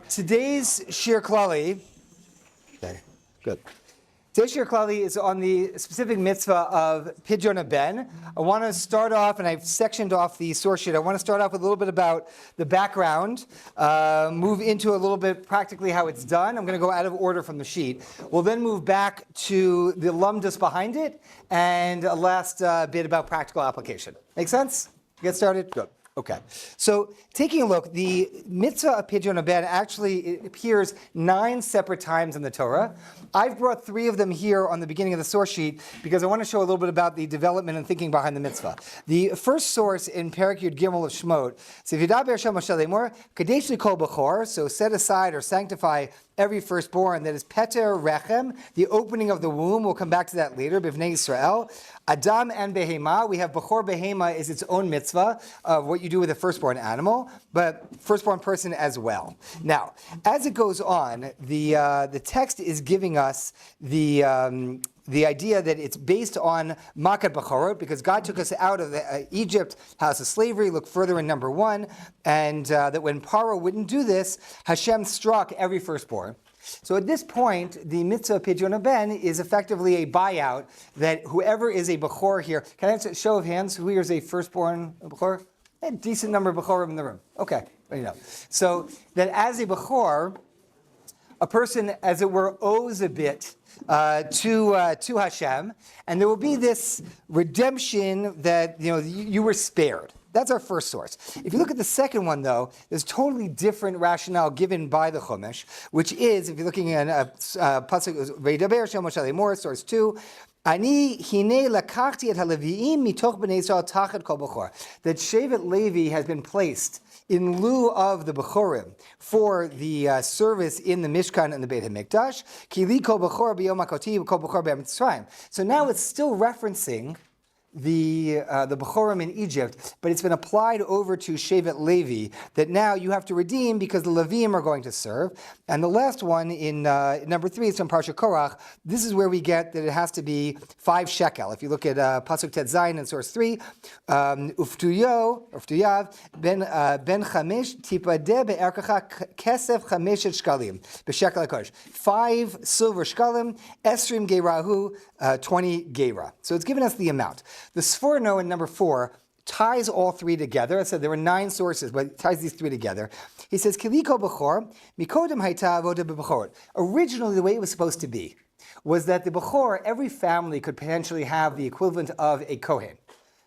Today's Shiur Klali, okay, good. Today's Shiur Klali is on the specific mitzvah of Pidyon Haben. I want to start off, and I've sectioned off the source sheet. I want to start off with a little bit about the background, move into a little bit practically how it's done. I'm going to go out of order from the sheet. We'll then move back to the lumdus behind it, and a last bit about practical application. Make sense? Get started? Good. Okay, so taking a look, the mitzvah of Pidyon Haben actually it appears 9 separate times in the Torah. I've brought 3 of them here on the beginning of the source sheet because I want to show a little bit about the development and thinking behind the mitzvah. The first source in Perek Yud Gimel of Shemot, so Kadesh Likol Bechor, so set aside or sanctify every firstborn, that is Peter Rechem, the opening of the womb. We'll come back to that later. Bivnei Yisrael, Adam and Behema. We have Bechor Behema is its own mitzvah of what you do with a firstborn animal, but firstborn person as well. Now, as it goes on, the text is giving us the idea that it's based on Makat Bechorot, because God took us out of Egypt, house of slavery. Look further in number 1, and that when Paro wouldn't do this, Hashem struck every firstborn. So at this point, the mitzvah of Pidyon Haben is effectively a buyout that whoever is a Bechor here, can I have a show of hands? Who here is a firstborn Bechor? A decent number of Bechorim in the room. Okay, you know. So that as a Bechor, a person, as it were, owes a bit to Hashem, and there will be this redemption that you were spared. That's our first source. If you look at the second one, though, there's totally different rationale given by the Chumash, which is, if you're looking at pasuk Veidaber Shem Moshe Lemor, source 2. Ani hine lakachti et haleviim mitoch bnei Yisrael tachat kol bechor. That Shevet Levi has been placed in lieu of the Bechorim for the service in the Mishkan and the Beit HaMikdash. Kili kol bechor b'yom hakoti kol bechor b'yom Mitzrayim. So now it's still referencing the Bechorim in Egypt, but it's been applied over to Shevet Levi, that now you have to redeem because the Levim are going to serve. And the last one in number 3 is from Parsha Korach. This is where we get that it has to be 5 shekel. If you look at Pasuk Tet Zayin in source 3, Uftuyav ben chamesh tipadeh be'erkacha kesef chameshet shkalim b'shekel hakodesh. 5 silver shkalim, esrim geirahu, 20 geira. So it's given us the amount. The Sforno in number 4 ties all 3 together. I said there were 9 sources, but it ties these 3 together. He says, Kiliko Bechor, Mikodem Haita Avoda Bechor. Originally, the way it was supposed to be was that the Bechor, every family could potentially have the equivalent of a Kohen.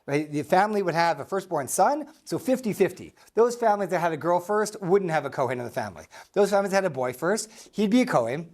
Right? The family would have a firstborn son, so 50-50. Those families that had a girl first wouldn't have a Kohen in the family. Those families that had a boy first, he'd be a Kohen.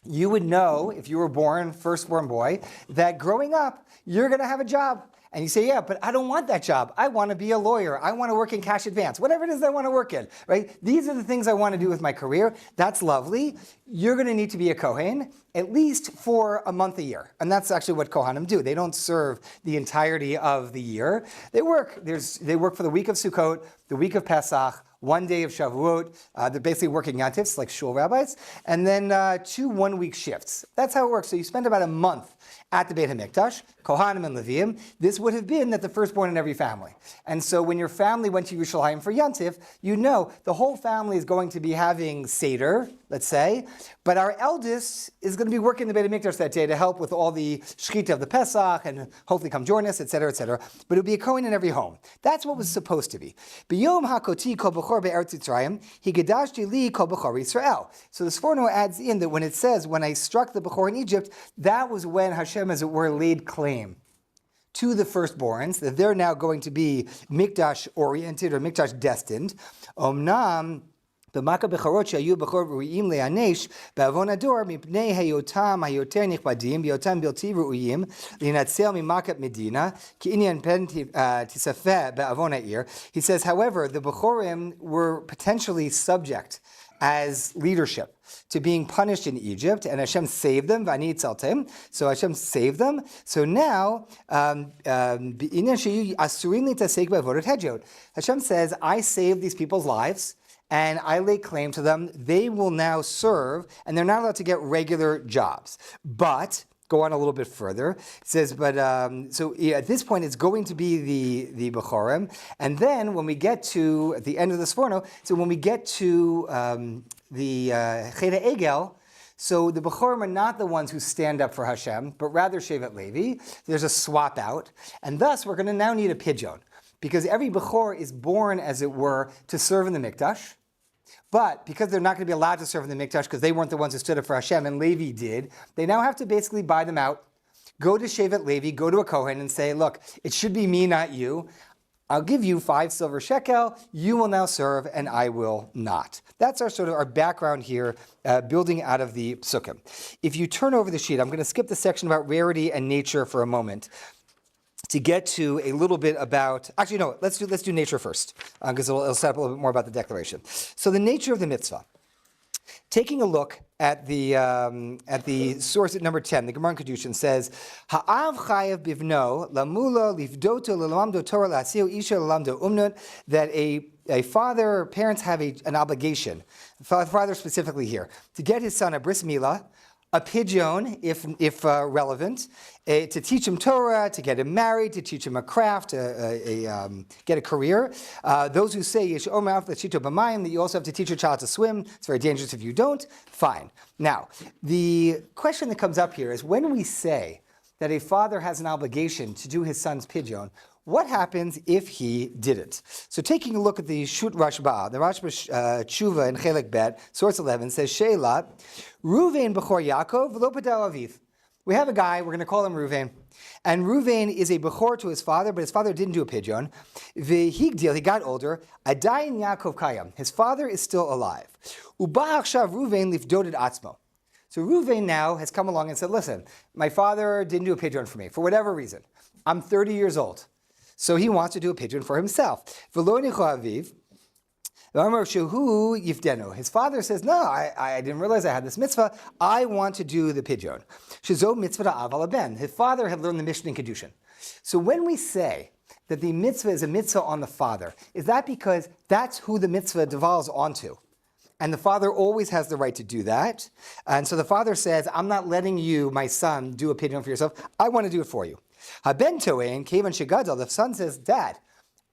You would know, if you were born, firstborn boy, that growing up, you're going to have a job. And you say, yeah, but I don't want that job. I want to be a lawyer. I want to work in cash advance. Whatever it is I want to work in, right? These are the things I want to do with my career. That's lovely. You're going to need to be a Kohen, at least for a month a year. And that's actually what Kohanim do. They don't serve the entirety of the year. They work. They work for the week of Sukkot, the week of Pesach, 1 day of Shavuot. They're basically working yantifs like shul rabbis, and then 2 one-week shifts. That's how it works. So you spend about a month at the Beit HaMikdash, Kohanim and Levim. This would have been that the firstborn in every family. And so when your family went to Yerushalayim for Yantif, you know the whole family is going to be having Seder, let's say, but our eldest is going to be working in the Beit HaMikdash that day to help with all the shechita of the Pesach and hopefully come join us, etc., etc. But it would be a Kohen in every home. That's what was supposed to be. B'yom hakoti kol bechor be'eretz Yisrael, higedashti li kol bechor Yisrael. So the Sforno adds in that when it says, when I struck the Bechor in Egypt, that was when Hashem, as it were, laid claim to the firstborns, that they're now going to be Mikdash-oriented or Mikdash-destined. Omnam, במכה בכורות שהיו בכור ראויים להיענש בעוון הדור מפני היותם היותר נכבדים בהיותם בלתי ראויים להינצל ממכת מדינה כעניין פן תיספה בעוון העיר. He says, however, the Bechorim were potentially subject as leadership to being punished in Egypt, and Hashem saved them. V'ani tzaltem. So Hashem saved them. So now, Hashem says, I saved these people's lives, and I lay claim to them. They will now serve, and they're not allowed to get regular jobs. But go on a little bit further. It says, but at this point, it's going to be the Bechorim. And then when we get to, at the end of the Sforno, so when we get to the Cheda Egel, so the Bechorim are not the ones who stand up for Hashem, but rather Shevet Levi. There's a swap out. And thus, we're going to now need a Pidyon. Because every Bechor is born, as it were, to serve in the Mikdash. But because they're not going to be allowed to serve in the Mikdash because they weren't the ones who stood up for Hashem and Levi did, they now have to basically buy them out, go to Shevet Levi, go to a Kohen and say, look, it should be me, not you. I'll give you 5 silver shekel, you will now serve and I will not. That's our sort of our background here, building out of the Psukim. If you turn over the sheet, I'm going to skip the section about rarity and nature for a moment, to get to a little bit about, actually no, let's do nature first, because it'll set up a little bit more about the declaration. So the nature of the mitzvah. Taking a look at the source at number 10, the Gemara in Kedushin says, Ha'av chayav bivno lamula livdoto lelamdo Torah la'asio isha lelamdo umnut, that a father, parents have an obligation, father specifically here, to get his son a bris milah, a pidyon, if relevant, to teach him Torah, to get him married, to teach him a craft, get a career. Those who say that you also have to teach your child to swim, it's very dangerous if you don't, fine. Now, the question that comes up here is when we say that a father has an obligation to do his son's pidyon, what happens if he didn't? So taking a look at the Shut Rashba, the Rashba Tshuva in Chelek Bet, source 11, says, Sheila, Ruvain Bechor Yaakov, v'lo padal aviv. We have a guy, we're going to call him Ruvain. And Ruvain is a Bechor to his father, but his father didn't do a pidyon. V'higdil, he got older. Adayin Yaakov Kayam. His father is still alive. Uba achshav Ruvain lifdoded atzmo. So Ruvain now has come along and said, listen, my father didn't do a pidyon for me, for whatever reason. I'm 30 years old. So he wants to do a pidyon for himself. His father says, no, I didn't realize I had this mitzvah. I want to do the pidyon. His father had learned the Mishnah in Kedushin. So when we say that the mitzvah is a mitzvah on the father, is that because that's who the mitzvah devolves onto? And the father always has the right to do that. And so the father says, I'm not letting you, my son, do a pidyon for yourself. I want to do it for you. Haben toein, kevan shegadol, the son says, Dad,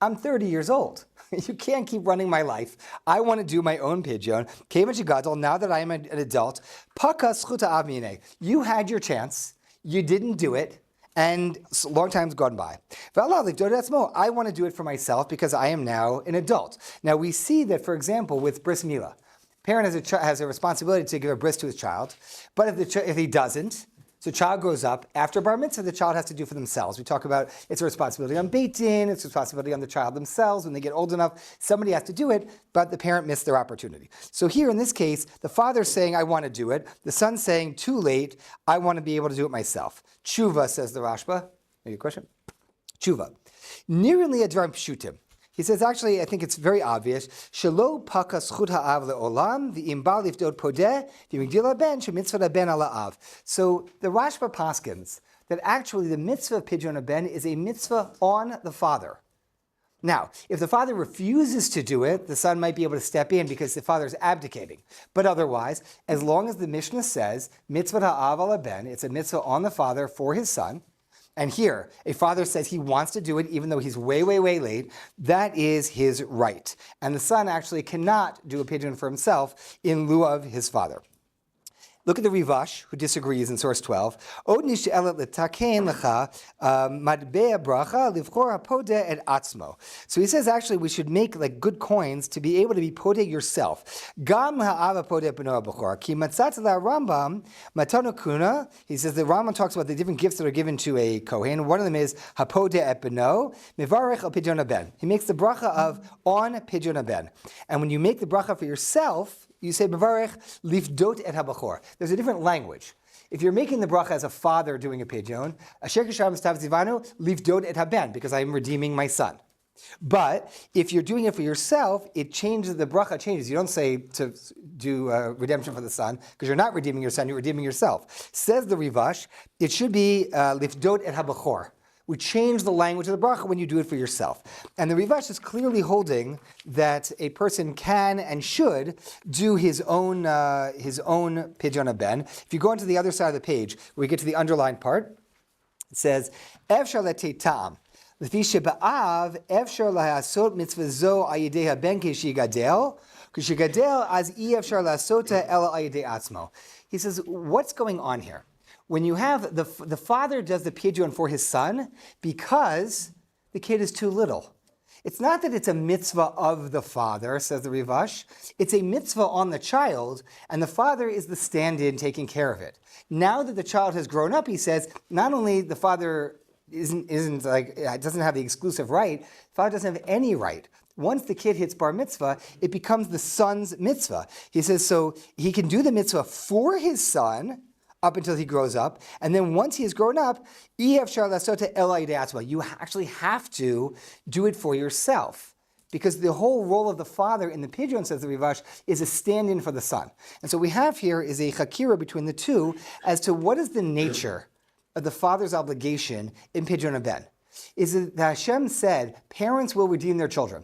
I'm 30 years old. You can't keep running my life. I want to do my own pidyon. Kevan shegadol, now that I am an adult, pakas chuta avmine. You had your chance. You didn't do it. And a long time's gone by. I want to do it for myself because I am now an adult. Now we see that, for example, with bris milah, parent has a responsibility to give a bris to his child, but if he doesn't, so child grows up, after bar mitzvah, the child has to do for themselves. We talk about it's a responsibility on Beit Din, it's a responsibility on the child themselves. When they get old enough, somebody has to do it, but the parent missed their opportunity. So here in this case, the father's saying, I want to do it. The son's saying, too late, I want to be able to do it myself. Tshuva, says the Rashba. Maybe a question? Tshuva. Nirli advarim pshutim. He says, actually, I think it's very obvious. Shelo pakas chut ha'av le'olam v'imbal lifdod podeh v'migdila ben shemitzvah ben ala av. So the Rashba paskins that actually the mitzvah of pidyon ben is a mitzvah on the father. Now, if the father refuses to do it, the son might be able to step in because the father is abdicating. But otherwise, as long as the Mishnah says mitzvah ha'av ala ben, it's a mitzvah on the father for his son. And here, a father says he wants to do it even though he's way, way, way late. That is his right. And the son actually cannot do a pidyon for himself in lieu of his father. Look at the Rivash, who disagrees in source 12. So he says actually we should make like good coins to be able to be podeh yourself. He says the Rambam talks about the different gifts that are given to a Kohen. One of them is hapodeh et beno, mevarech al pidyon ben. He makes the bracha of on pidyon ben. And when you make the bracha for yourself, you say mevarech lifdot et habachor. There's a different language. If you're making the bracha as a father doing a pidyon, asher kishar mistav zivanu lifdot et haben, because I am redeeming my son. But if you're doing it for yourself, it changes, the bracha changes. You don't say to do redemption for the son, because you're not redeeming your son, you're redeeming yourself. Says the Rivash, it should be lifdot et habachor. We change the language of the bracha when you do it for yourself. And the Rivash is clearly holding that a person can and should do his own Pidyon Haben. If you go onto the other side of the page, where we get to the underlined part, it says, Efshar letei ta'am. L'fi sheba'av efshar lahasot mitzvah zo ayidei haben kishigadel, kishigadel az efshar lahasota ela ayidei atzmo. He says, what's going on here? When you have the father does the pidyon for his son because the kid is too little. It's not that it's a mitzvah of the father, says the Rivash. It's a mitzvah on the child, and the father is the stand-in taking care of it. Now that the child has grown up, he says, not only the father doesn't have the exclusive right, the father doesn't have any right. Once the kid hits bar mitzvah, it becomes the son's mitzvah. He says, so he can do the mitzvah for his son up until he grows up, and then once he has grown up, you actually have to do it for yourself. Because the whole role of the father in the Pidyon, says the Rivash, is a stand-in for the son. And so what we have here is a chakira between the two as to what is the nature of the father's obligation in Pidyon Haben. Is it that Hashem said, parents will redeem their children.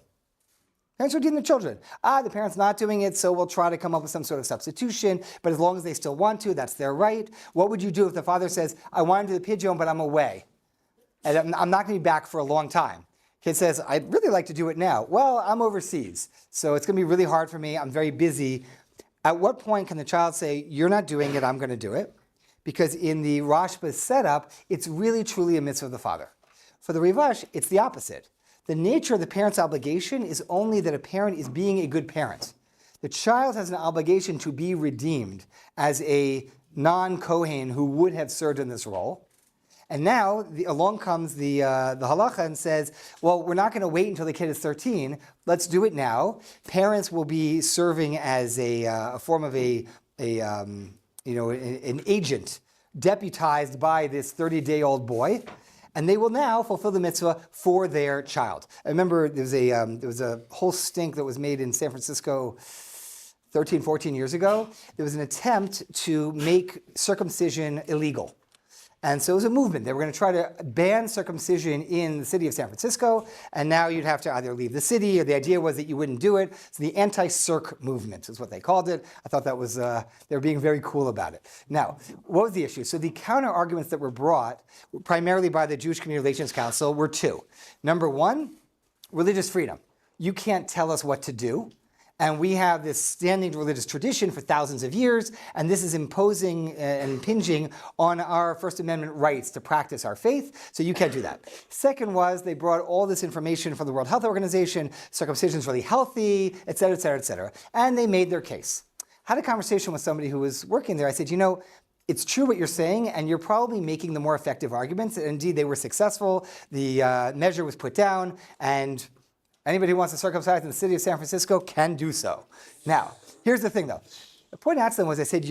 Parents redeem their children. The parent's not doing it, so we'll try to come up with some sort of substitution, but as long as they still want to, that's their right. What would you do if the father says, I want to do the Pidyon, but I'm away, and I'm not going to be back for a long time? Kid says, I'd really like to do it now. Well, I'm overseas, so it's going to be really hard for me. I'm very busy. At what point can the child say, you're not doing it, I'm going to do it? Because in the Rashba's setup, it's really truly a mitzvah of the father. For the Rivash, it's the opposite. The nature of the parent's obligation is only that a parent is being a good parent. The child has an obligation to be redeemed as a non-Kohen who would have served in this role. And now along comes the halacha and says, well, we're not going to wait until the kid is 13. Let's do it now. Parents will be serving as a form of an agent deputized by this 30-day-old boy. And they will now fulfill the mitzvah for their child. I remember there was a whole stink that was made in San Francisco 13, 14 years ago. There was an attempt to make circumcision illegal. And so it was a movement. They were going to try to ban circumcision in the city of San Francisco, and now you'd have to either leave the city, or the idea was that you wouldn't do it. So the anti-circ movement is what they called it. I thought that was, they were being very cool about it. Now, what was the issue? So the counter-arguments that were brought, primarily by the Jewish Community Relations Council, were two. Number one, religious freedom. You can't tell us what to do. And we have this standing religious tradition for thousands of years, and this is imposing and impinging on our First Amendment rights to practice our faith, so you can't do that. Second was, they brought all this information from the World Health Organization, circumcision is really healthy, et cetera, et cetera, et cetera, and they made their case. I had a conversation with somebody who was working there. I said, it's true what you're saying, and you're probably making the more effective arguments, and indeed they were successful. The measure was put down, and anybody who wants to circumcise in the city of San Francisco can do so. Now, here's the thing though. The point out to them was, I said,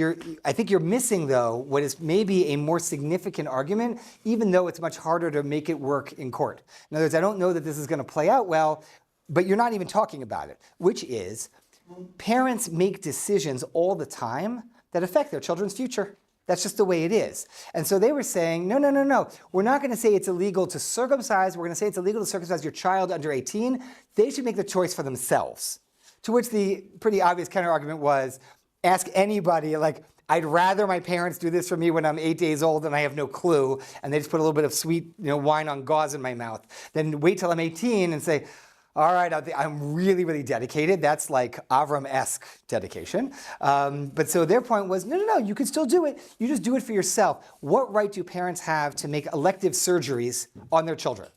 I think you're missing though what is maybe a more significant argument, even though it's much harder to make it work in court. In other words, I don't know that this is going to play out well, but you're not even talking about it, which is parents make decisions all the time that affect their children's future. That's just the way it is. And so they were saying, no. We're not going to say it's illegal to circumcise. We're going to say it's illegal to circumcise your child under 18. They should make the choice for themselves. To which the pretty obvious counter-argument was, ask anybody, I'd rather my parents do this for me when I'm 8 days old and I have no clue, and they just put a little bit of sweet wine on gauze in my mouth, than wait till I'm 18 and say, all right, I'm really, really dedicated. That's like Avram-esque dedication. But so their point was, no, you can still do it. You just do it for yourself. What right do parents have to make elective surgeries on their children?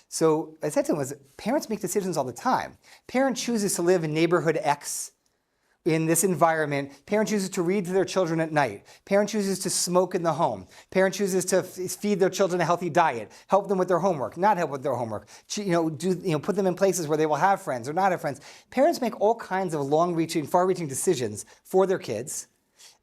So I said to them was, parents make decisions all the time. Parent chooses to live in neighborhood X in this environment. Parent chooses to read to their children at night. Parent chooses to smoke in the home. Parent chooses to feed their children a healthy diet, help them with their homework, not help with their homework, put them in places where they will have friends or not have friends. Parents make all kinds of long-reaching, far-reaching decisions for their kids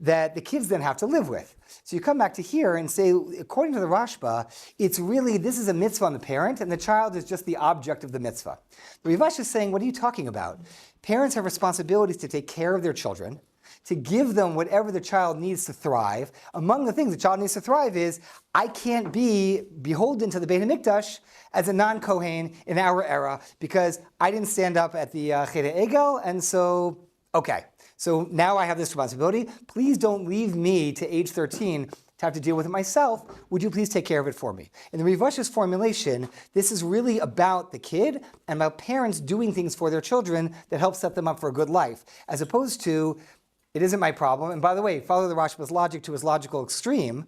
that the kids then have to live with. So you come back to here and say, according to the Rashba, this is a mitzvah on the parent, and the child is just the object of the mitzvah. The Rivash is saying, what are you talking about? Parents have responsibilities to take care of their children. to give them whatever the child needs to thrive. Among the things the child needs to thrive is, I can't be beholden to the Beit HaMikdash as a non-Kohen in our era because I didn't stand up at the Cheder Egel, and so, okay. So now I have this responsibility. Please don't leave me to age 13 to have to deal with it myself. Would you please take care of it for me? In the Rivash's formulation, this is really about the kid and about parents doing things for their children that help set them up for a good life, as opposed to, it isn't my problem. And by the way, follow the Rashba's logic to his logical extreme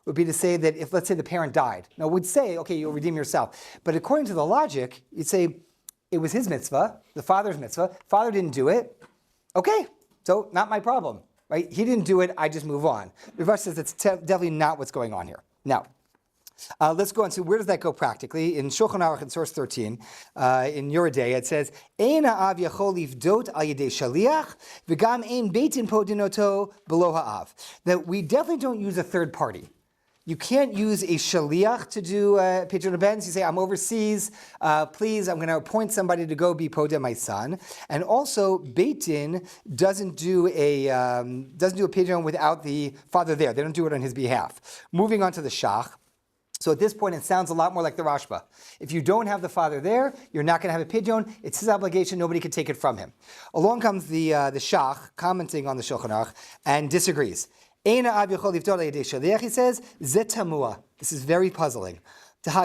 would be to say that if, let's say, the parent died. Now, we'd say, okay, you'll redeem yourself. But according to the logic, you'd say, it was his mitzvah, the father's mitzvah. Father didn't do it. Okay, so not my problem. Right? He didn't do it, I just move on. Rivash says that's definitely not what's going on here. Now, let's go on. So where does that go practically? In Shulchan Aruch in source 13, in Yoreh De'ah, it says, Ein ha'av yachol livdot al yedei shaliach, v'gam ein beitin podinoto below ha'av. That we definitely don't use a third party. You can't use a shaliach to do Pidyon Ben. So you say, I'm overseas, please, I'm going to appoint somebody to go be podeh my son. And also, Beit Din doesn't do a Pidyon without the father there. They don't do it on his behalf. Moving on to the shach. So at this point, it sounds a lot more like the Rashba. If you don't have the father there, you're not going to have a Pidyon. It's his obligation. Nobody can take it from him. Along comes the shach, commenting on the Shulchan Aruch, and disagrees. He says, Zetamua. This is very puzzling. We have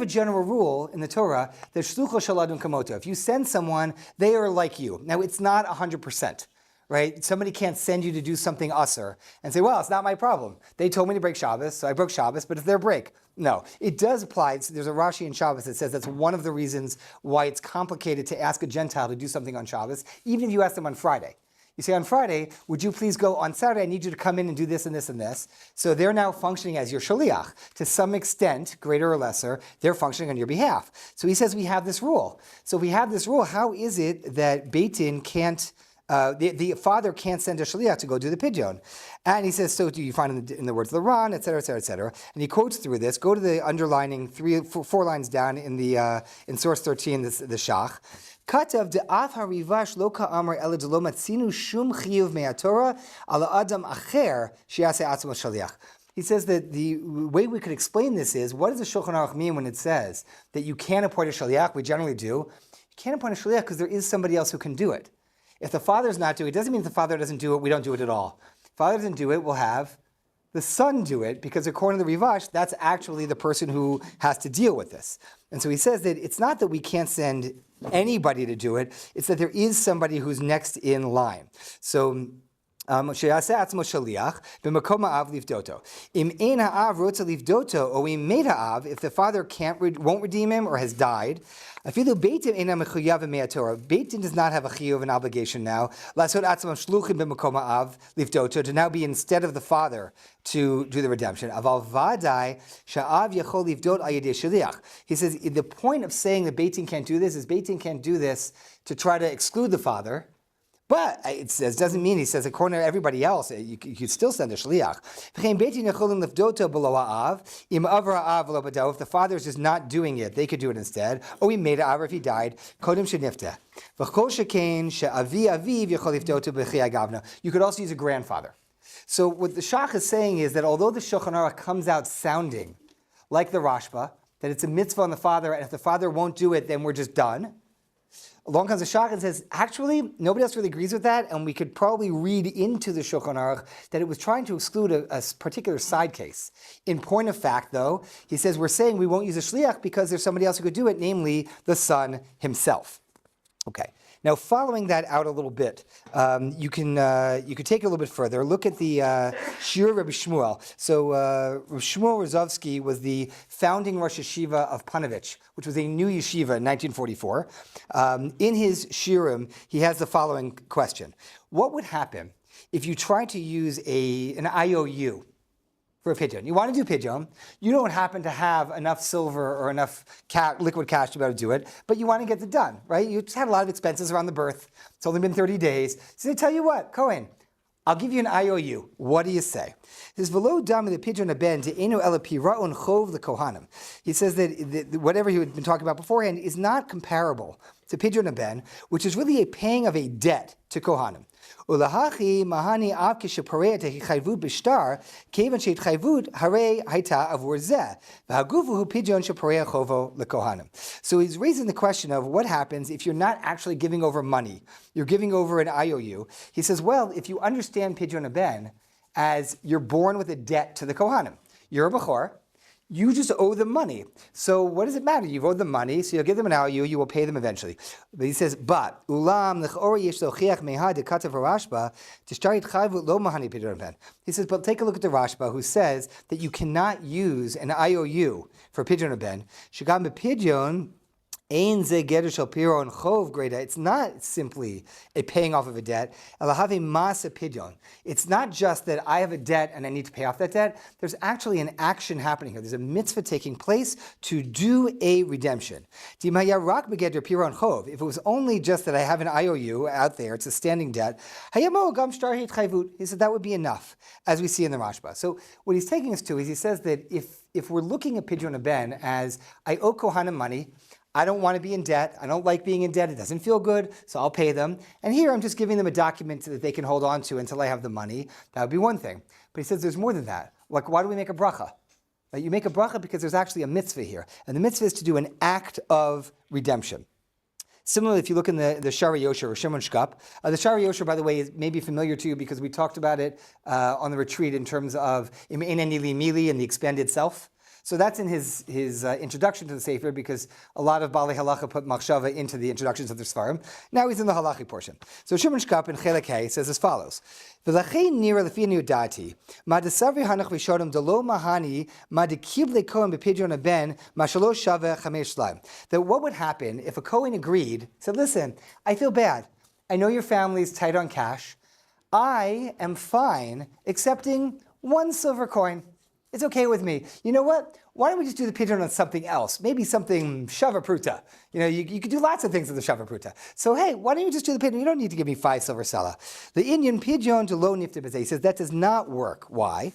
a general rule in the Torah that shlucho shaladum kamoto. If you send someone, they are like you. Now, it's not 100%. Right? Somebody can't send you to do something usser and say, well, it's not my problem. They told me to break Shabbos, so I broke Shabbos, but it's their break. No, it does apply. There's a Rashi in Shabbos that says that's one of the reasons why it's complicated to ask a Gentile to do something on Shabbos, even if you ask them on Friday. You say on Friday, would you please go on Saturday? I need you to come in and do this and this and this. So they're now functioning as your shaliach. To some extent, greater or lesser, they're functioning on your behalf. So he says we have this rule. So if we have this rule, how is it that Beit Din can't, the father can't send a shaliach to go do the pidyon? And he says, so do you find in the words of the Ran, et cetera, et cetera, et cetera. And he quotes through this. Go to the underlining 4 lines down in source 13, the shach. Katav de'af harivash lo ka'amar ela de lo matzinu shum chiyuv me'atorah ala adam acher she'aseh atzmo shaliach. He says that the way we could explain this is, what does the Shulchan Aruch mean when it says that you can't appoint a shaliach? We generally do. You can't appoint a shaliach because there is somebody else who can do it. If the father's not doing it, it doesn't mean if the father doesn't do it, we don't do it at all. If the father doesn't do it, we'll have the son do it, because according to the Rivash, that's actually the person who has to deal with this. And so he says that it's not that we can't send anybody to do it, it's that there is somebody who's next in line. So, if the father won't redeem him or has died, Beit Din does not have a chiyuv, an obligation now, to now be instead of the father to do the redemption. He says the point of saying that Beit Din can't do this is Beit Din can't do this to try to exclude the father. But it says, doesn't mean, he says, according to everybody else, you could still send a shliach. If the father is just not doing it, they could do it instead. Or we made it if he died. You could also use a grandfather. So what the Shach is saying is that although the Shulchan Aruch comes out sounding like the Rashba, that it's a mitzvah on the father, and if the father won't do it, then we're just done. Along comes the Shach and says, actually, nobody else really agrees with that, and we could probably read into the Shulchan Aruch that it was trying to exclude a particular side case. In point of fact, though, he says, we're saying we won't use a shliach because there's somebody else who could do it, namely the son himself. Okay. Now, following that out a little bit, you can take it a little bit further. Look at the Shiur Rabbi Shmuel. So Rabbi Shmuel Rozovsky was the founding Rosh Yeshiva of Panovich, which was a new yeshiva in 1944. In his Shiurim, he has the following question. What would happen if you tried to use an IOU for a pidyon? You want to do pidyon, you don't happen to have enough silver or enough liquid cash to be able to do it, but you want to get it done, right? You just had a lot of expenses around the birth. It's only been 30 days. So they tell you what, Cohen, I'll give you an IOU. What do you say? He says, "V'lo dam the Pidyon ben te'enu ela pira'on chov lekohanim." He says that whatever he had been talking about beforehand is not comparable to Pidyon ben, which is really a paying of a debt to Kohanim. Ulahachi mahani av kishaparei tehchayvut b'shtar kevan sheitchayvut harei haita avur zeh v'hagufu Pidyon shaparei chovo lekohanim. So he's raising the question of what happens if you're not actually giving over money, you're giving over an IOU. He says, well, if you understand Pidyon ben as you're born with a debt to the Kohanim, you're a Bechor, you just owe them money. So what does it matter? You've owed them money, so you'll give them an IOU, you will pay them eventually. But he says, but ulam l'chori yesh lochiach mehad dekatav Rashba tishtarit chayvut lo mahani Pidyon ben. He says, but take a look at the Rashba who says that you cannot use an IOU for Pidyon ben. Shagam b'Pidyon. It's not simply a paying off of a debt. It's not just that I have a debt and I need to pay off that debt. There's actually an action happening here. There's a mitzvah taking place to do a redemption. If it was only just that I have an IOU out there, it's a standing debt, he said that would be enough, as we see in the Rashba. So what he's taking us to is he says that if we're looking at Pidyon ben as I owe Kohanim money, I don't want to be in debt. I don't like being in debt. It doesn't feel good, so I'll pay them. And here I'm just giving them a document that they can hold on to until I have the money. That would be one thing. But he says there's more than that. Like, why do we make a bracha? Right? You make a bracha because there's actually a mitzvah here. And the mitzvah is to do an act of redemption. Similarly, if you look in the Shari Yosher or Shimon Shkap, the Shari Yosher, by the way, is maybe familiar to you because we talked about it on the retreat in terms of Im Ein Nili Mili and the expanded self. So that's in his introduction to the Sefer, because a lot of Baalei Halacha put machshava into the introductions of the Sfarim. Now he's in the halachic portion. So Shimon Shkap in Chelek Hey says as follows: V'lachein nira lefi niyudati ma desavri hanach v'shodem delo mahani ma dekible kohen b'Pidyon ben ma shalosh shave chamesh slaim. That what would happen if a Kohen agreed, said, listen, I feel bad. I know your family's tight on cash. I am fine accepting one silver coin. It's okay with me. You know what? Why don't we just do the Pidyon on something else? Maybe something Shava Pruta. You could do lots of things with the Shava Pruta. So hey, why don't you just do the Pidyon? You don't need to give me 5 silver sela. The Inyan Pidyon to lo nifte b'zeh. He says that does not work. Why?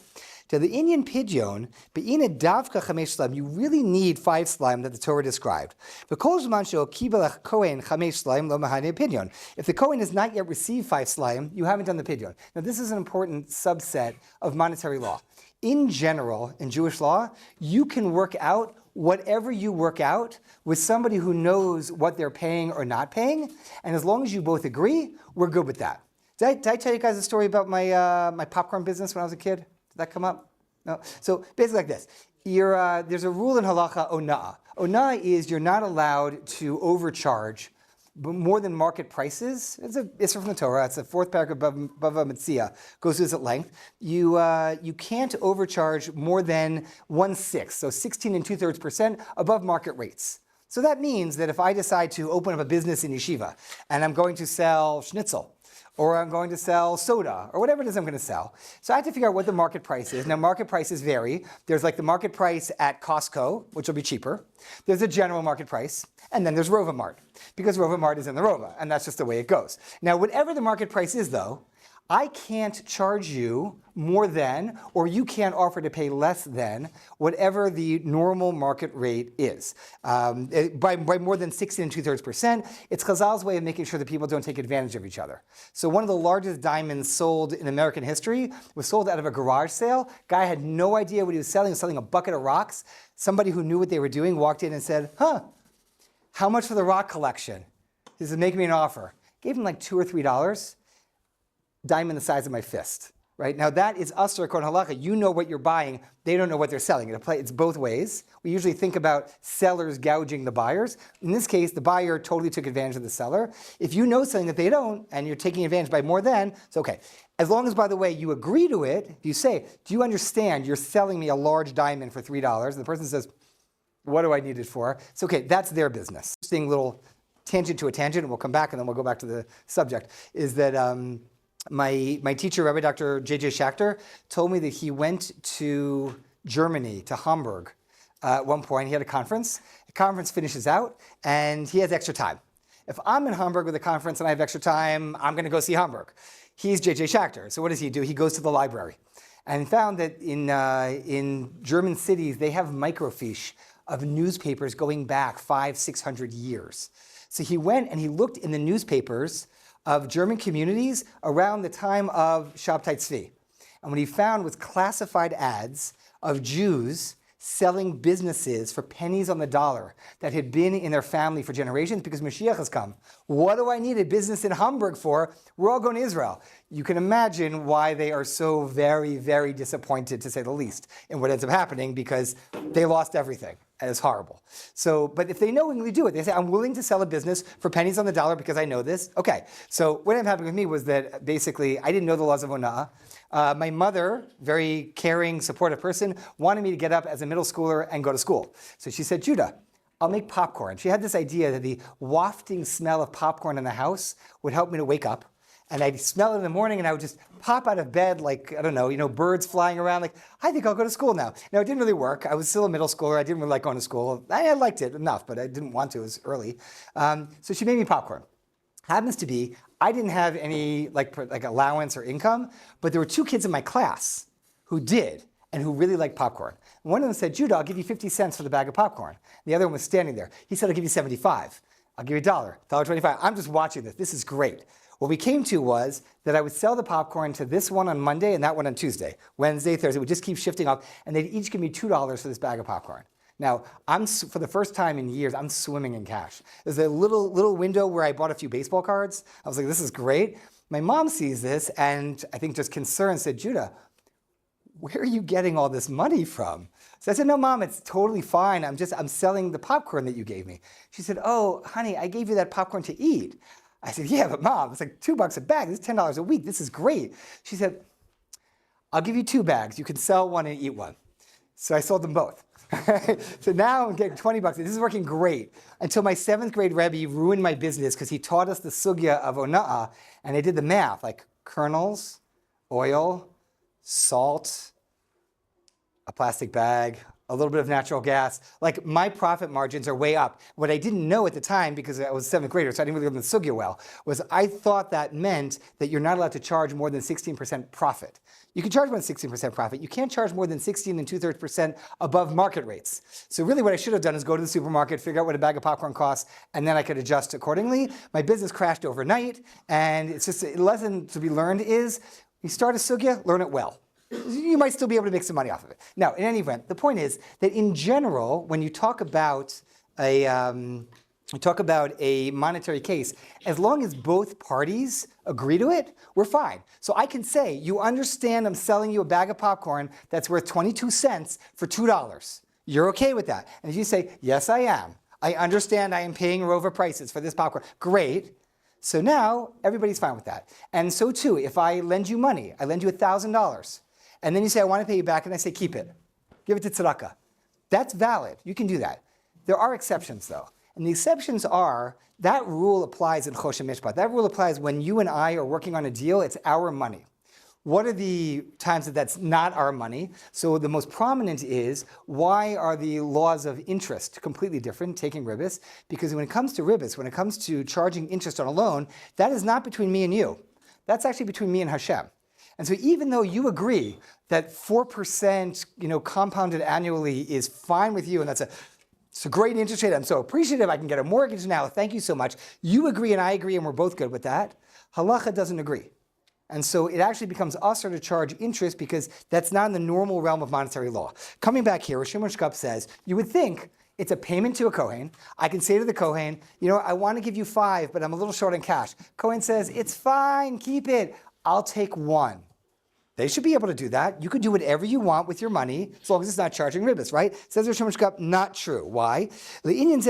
To the Inyan Pidyon, be'ina davka chamesh slaim, you really need 5 slime that the Torah described. If the Kohen has not yet received 5 slime, you haven't done the Pidyon. Now this is an important subset of monetary law. In general, in Jewish law, you can work out whatever you work out with somebody who knows what they're paying or not paying, and as long as you both agree, we're good with that. Did I tell you guys a story about my popcorn business when I was a kid? Did that come up? No? So basically like this. There's a rule in halacha ona'ah. Ona'ah is you're not allowed to overcharge more than market prices. It's a issue from the Torah. It's the 4th paragraph of Bava Metzia. Goes through this at length. You can't overcharge more than 1/6, so 16 2/3% above market rates. So that means that if I decide to open up a business in yeshiva and I'm going to sell schnitzel, or I'm going to sell soda, or whatever it is I'm going to sell. So I have to figure out what the market price is. Now, market prices vary. There's like the market price at Costco, which will be cheaper. There's a general market price, and then there's Rova Mart, because Rova Mart is in the Rova, and that's just the way it goes. Now, whatever the market price is, though, I can't charge you more than, or you can't offer to pay less than, whatever the normal market rate is. By more than 16 2/3%, it's Chazal's way of making sure that people don't take advantage of each other. So one of the largest diamonds sold in American history was sold out of a garage sale. Guy had no idea what he was selling. He was selling a bucket of rocks. Somebody who knew what they were doing walked in and said, how much for the rock collection? He said, make me an offer. Gave him like $2 or $3. Diamond the size of my fist, right? Now that is asur kon halacha. You know what you're buying. They don't know what they're selling. It's both ways. We usually think about sellers gouging the buyers. In this case, the buyer totally took advantage of the seller. If you know something that they don't, and you're taking advantage by more than, it's okay. As long as, by the way, you agree to it, if you say, do you understand you're selling me a large diamond for $3? And the person says, what do I need it for? It's okay, that's their business. Interesting little tangent to a tangent, and we'll come back and then we'll go back to the subject, is that my teacher, Rabbi Dr. J.J. Schachter, told me that he went to Germany, to Hamburg, at one point. He had a conference. The conference finishes out, and he has extra time. If I'm in Hamburg with a conference and I have extra time, I'm going to go see Hamburg. He's J.J. Schachter. So what does he do? He goes to the library and found that in German cities, they have microfiche of newspapers going back 500-600 years. So he went and he looked in the newspapers of German communities around the time of Shabtai Tzvi. And what he found was classified ads of Jews selling businesses for pennies on the dollar that had been in their family for generations because Mashiach has come. What do I need a business in Hamburg for? We're all going to Israel. You can imagine why they are so very, very disappointed, to say the least, in what ends up happening because they lost everything. And it's horrible. So, but if they knowingly do it, they say, I'm willing to sell a business for pennies on the dollar because I know this. Okay, so what ended up happening with me was that basically I didn't know the laws of Ona'ah. My mother, very caring, supportive person, wanted me to get up as a middle schooler and go to school. So she said, Judah, I'll make popcorn. She had this idea that the wafting smell of popcorn in the house would help me to wake up. And I'd smell it in the morning and I would just pop out of bed like, I don't know, birds flying around, like, I think I'll go to school now. Now, it didn't really work. I was still a middle schooler. I didn't really like going to school. I liked it enough, but I didn't want to. It was early. So she made me popcorn. Happens to be, I didn't have any like allowance or income, but there were two kids in my class who did and who really liked popcorn. One of them said, Judah, I'll give you 50 cents for the bag of popcorn. The other one was standing there. He said, I'll give you 75. I'll give you $1, $1.25. I'm just watching this. This is great. What we came to was that I would sell the popcorn to this one on Monday and that one on Tuesday. Wednesday, Thursday, would just keep shifting up, and they'd each give me $2 for this bag of popcorn. Now, for the first time in years, I'm swimming in cash. There's a little window where I bought a few baseball cards. I was like, this is great. My mom sees this, and I think just concerned said, Judah, where are you getting all this money from? So I said, no, Mom, it's totally fine. I'm selling the popcorn that you gave me. She said, oh, honey, I gave you that popcorn to eat. I said, yeah, but Mom, it's like $2 a bag. This is $10 a week. This is great. She said, I'll give you 2 bags. You can sell one and eat one. So I sold them both. So now I'm getting $20. This is working great. Until my 7th grade Rebbe ruined my business because he taught us the sugya of ona'ah, and I did the math, like kernels, oil, salt, a plastic bag, a little bit of natural gas. Like my profit margins are way up. What I didn't know at the time, because I was a 7th grader, so I didn't really learn the sugya well, was I thought that meant that you're not allowed to charge more than 16% profit. You can charge more than 16% profit. You can't charge more than 16 2/3% above market rates. So really what I should have done is go to the supermarket, figure out what a bag of popcorn costs, and then I could adjust accordingly. My business crashed overnight, and it's just a lesson to be learned is, you start a sugya, learn it well. You might still be able to make some money off of it. Now, in any event, the point is that in general, when you talk about a monetary case, as long as both parties agree to it, we're fine. So I can say, you understand I'm selling you a bag of popcorn that's worth 22 cents for $2. You're okay with that. And if you say, yes, I am. I understand I am paying Rova prices for this popcorn. Great. So now everybody's fine with that. And so too, if I lend you money, I lend you $1,000. And then you say, I want to pay you back, and I say, keep it. Give it to tzedakah. That's valid. You can do that. There are exceptions, though. And the exceptions are, that rule applies in Choshen Mishpat. That rule applies when you and I are working on a deal, it's our money. What are the times that that's not our money? So the most prominent is, why are the laws of interest completely different, taking ribis? Because when it comes to ribis, when it comes to charging interest on a loan, that is not between me and you. That's actually between me and Hashem. And so even though you agree that 4% compounded annually is fine with you, and it's a great interest rate, I'm so appreciative, I can get a mortgage now, thank you so much. You agree and I agree and we're both good with that. Halacha doesn't agree. And so it actually becomes usher to charge interest because that's not in the normal realm of monetary law. Coming back here, where Shimon Shkop says, you would think it's a payment to a Kohen. I can say to the Kohen, I want to give you 5, but I'm a little short on cash. Kohen says, it's fine, keep it. I'll take 1. They should be able to do that. You could do whatever you want with your money, as long as it's not charging ribis, right? Says Rosh Hashanah, not true. Why? You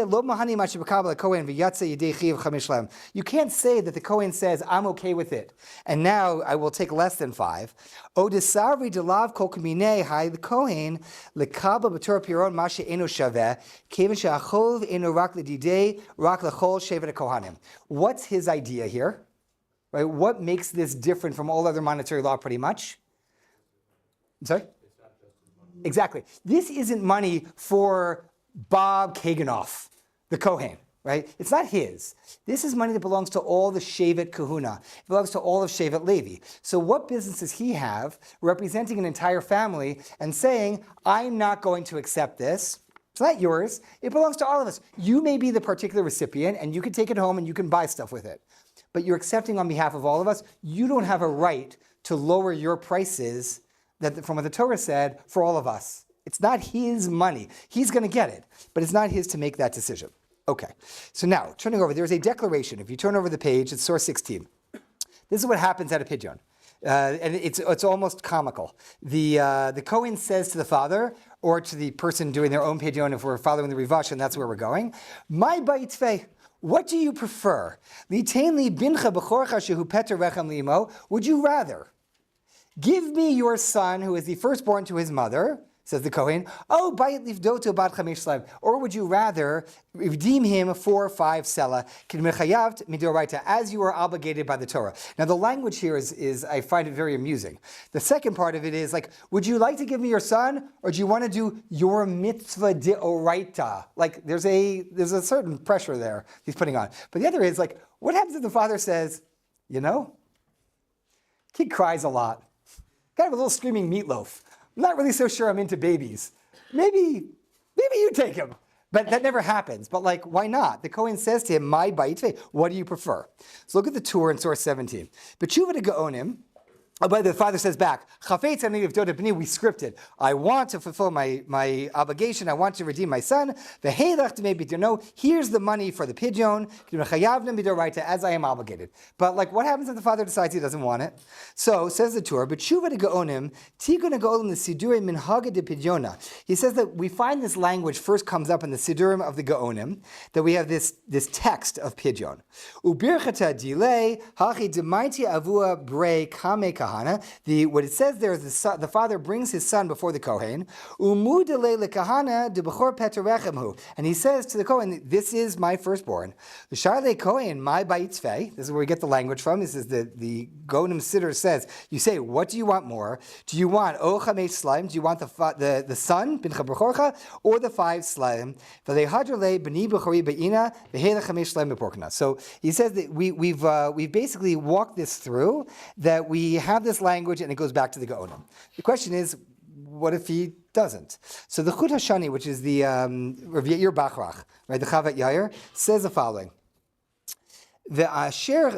can't say that the Kohen says, I'm okay with it, and now I will take less than 5. What's his idea here? Right? What makes this different from all other monetary law pretty much? I'm sorry? Exactly. This isn't money for Bob Kaganoff, the Kohen. right? It's not his. This is money that belongs to all the Shevet Kahuna. It belongs to all of Shevet Levi. So what business does he have representing an entire family and saying, I'm not going to accept this? It's not yours. It belongs to all of us. You may be the particular recipient and you can take it home and you can buy stuff with it. But you're accepting on behalf of all of us. You don't have a right to lower your prices from what the Torah said for all of us. It's not his money. He's going to get it, but it's not his to make that decision. Okay, so now, turning over, there's a declaration. If you turn over the page, it's source 16. This is what happens at a Pidyon. And it's almost comical. The Kohen says to the father, or to the person doing their own Pidyon, if we're following the Rivash, and that's where we're going, my baitvei, what do you prefer? Would you rather give me your son, who is the firstborn to his mother, says the Kohen, or would you rather redeem him for 5 sela, as you are obligated by the Torah? Now the language here is I find it very amusing. The second part of it is like, would you like to give me your son, or do you want to do your mitzvah de Orayta? Like there's a certain pressure there he's putting on. But the other is like, what happens if the father says, kid cries a lot, kind of a little screaming meatloaf. I'm not really so sure I'm into babies. Maybe you take him. But that never happens. But like, why not? The Kohen says to him, my baitvei, what do you prefer? So look at the tour in source 17. B'tshuva de gaonim, but the father says back, we scripted. I want to fulfill my obligation. I want to redeem my son. Here's the money for the Pidyon, as I am obligated. But like, what happens if the father decides he doesn't want it? So says the Torah, he says that we find this language first comes up in the Sidurim of the Gaonim, that we have this text of Pidyon. What it says there is the father brings his son before the Kohen, and he says to the Kohen, this is my firstborn. This is where we get the language from. This is the Gonim Siddur says, you say, what do you want more? Do you want O Chamesh Slaim? Do you want the son, Bincha B'chorcha, or the 5 Slaim? So he says that we've basically walked this through, that we have this language and it goes back to the Gaonim. The question is, what if he doesn't? So the Chut Hashani, which is the Rav Yair Bachrach, right, the Chavat Yair, says the following. The Asher,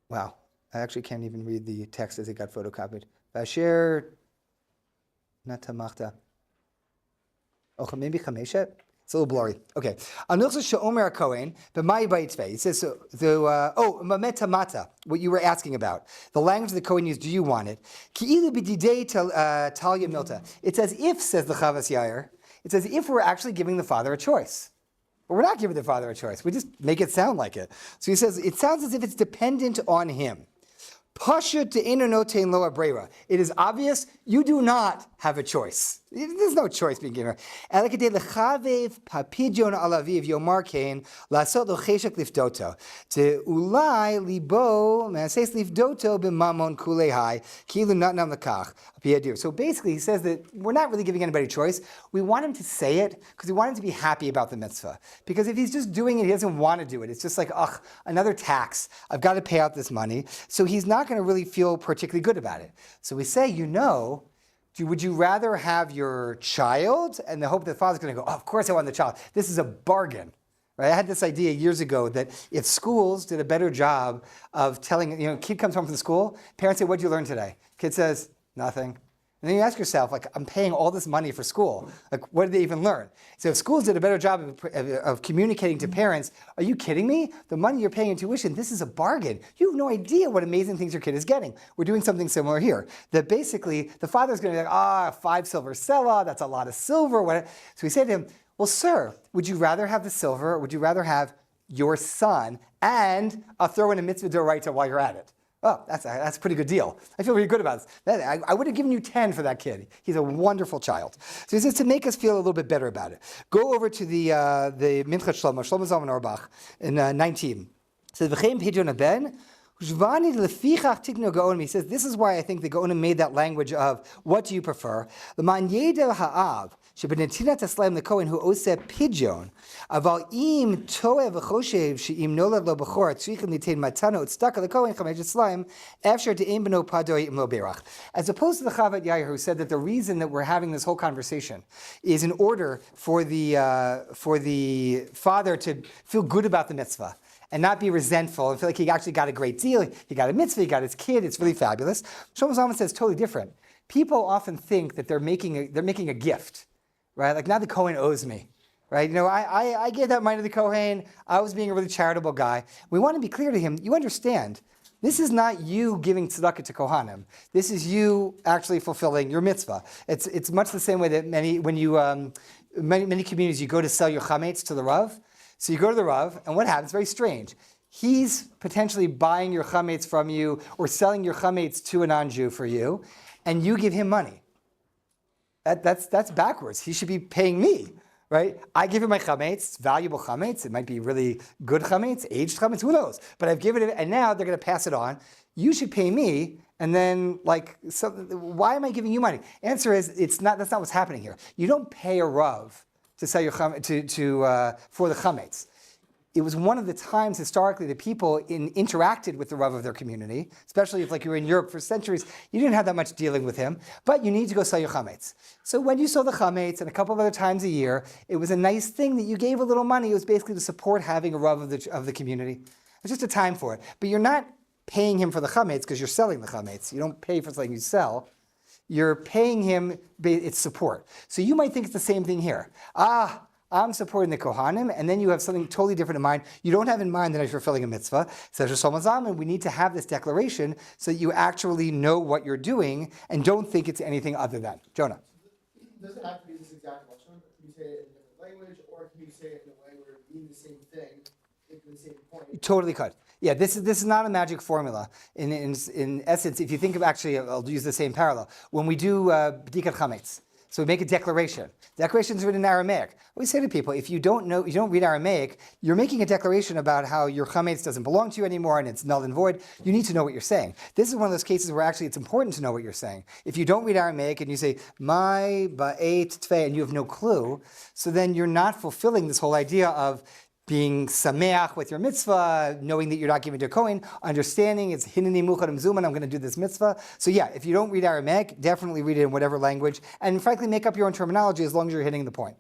wow, I actually can't even read the text as it got photocopied. Asher Natamachta. Oh, maybe Chameshet? It's a little blurry. Okay. Shomer Kohen, but my baitvei. It says mametamata. What you were asking about. The language the Kohen used. Do you want it? Ki'ilu b'didei talya milta. It's as if, says the Chavas Yair, it's as if we're actually giving the father a choice. But we're not giving the father a choice. We just make it sound like it. So he says it sounds as if it's dependent on him. It is obvious you do not have a choice. There's no choice being given. To ulai libo lifdoto b'mamon kulehai kilu natnam lekach. So basically, he says that we're not really giving anybody a choice. We want him to say it because we want him to be happy about the mitzvah. Because if he's just doing it, he doesn't want to do it. It's just like, another tax. I've got to pay out this money. So he's not going to really feel particularly good about it. So we say, would you rather have your child? And the hope that the father's going to go, of course I want the child. This is a bargain. Right? I had this idea years ago that if schools did a better job of telling, kid comes home from school, parents say, what'd you learn today? Kid says, nothing. And then you ask yourself, I'm paying all this money for school. What did they even learn? So if schools did a better job of communicating to parents, are you kidding me? The money you're paying in tuition, this is a bargain. You have no idea what amazing things your kid is getting. We're doing something similar here. That basically, the father's going to be like, 5 silver sela, that's a lot of silver. So we say to him, well, sir, would you rather have the silver, or would you rather have your son, and I'll throw in a mitzvah d'oraita while you're at it? Oh, that's a pretty good deal. I feel really good about this. I would have given you 10 for that kid. He's a wonderful child. So he says to make us feel a little bit better about it. Go over to the Minchat Shlomo Zalman Auerbach in 19. It says, V'chein Pidyon ben, he says, this is why I think the Gaonim made that language of, what do you prefer? The man yeda ha'av, שבנתינת הסליים לכהן הוא עושה פדיון, אבל אם טועה וחושב שאם נולד לו בכור צריכים ליתן מתנה או צדקה לכהן 5 סליים, אפשר דאין בנו פדוי אם לא בירך. As opposed to the Chavat Yair who said that the reason that we're having this whole conversation is in order for the father to feel good about the mitzvah and not be resentful and feel like he actually got a great deal. He got a mitzvah, he got his kid, it's really fabulous. Shlomo Zalman says totally different. People often think that they're making a gift, right? Like now the Kohen owes me, right? You know, I gave that money to the Kohen. I was being a really charitable guy. We want to be clear to him. You understand, this is not you giving tzedakah to Kohanim. This is you actually fulfilling your mitzvah. It's much the same way that many communities you go to sell your chametz to the Rav. So you go to the Rav, and what happens? Very strange. He's potentially buying your chametz from you or selling your chametz to a non-Jew for you, and you give him money. That's backwards. He should be paying me, right? I give him my chametz, valuable chametz. It might be really good chametz, aged chametz, who knows? But I've given it, and now they're going to pass it on. You should pay me, and then why am I giving you money? Answer is that's not what's happening here. You don't pay a Rav to sell your for the chametz. It was one of the times historically that people interacted with the Rav of their community, especially if you were in Europe for centuries, you didn't have that much dealing with him, but you need to go sell your chametz. So when you sold the chametz and a couple of other times a year, it was a nice thing that you gave a little money. It was basically to support having a Rav of the community. It's just a time for it. But you're not paying him for the chametz because you're selling the chametz. You don't pay for something you sell. You're paying him its support. So you might think it's the same thing here. I'm supporting the Kohanim, and then you have something totally different in mind. You don't have in mind that you're fulfilling a mitzvah. Says Shlomo Zalman, we need to have this declaration so that you actually know what you're doing and don't think it's anything other than. Jonah. Does it have to be this exact lashon? Can you say it in a different language, or can you say it in a way where it means the same thing, making the same point? You totally could. Yeah, this is not a magic formula. In essence, if you think of I'll use the same parallel. When we do b'dikat chametz, so we make a declaration. Declarations written in Aramaic. We say to people, if you don't read Aramaic, you're making a declaration about how your chametz doesn't belong to you anymore and it's null and void. You need to know what you're saying. This is one of those cases where actually it's important to know what you're saying. If you don't read Aramaic and you say, my ba'et tfei, and you have no clue, so then you're not fulfilling this whole idea of being sameach with your mitzvah, knowing that you're not giving to a Kohen, understanding it's hineni muchadim zuman, I'm going to do this mitzvah. So yeah, if you don't read Aramaic, definitely read it in whatever language, and frankly make up your own terminology as long as you're hitting the point.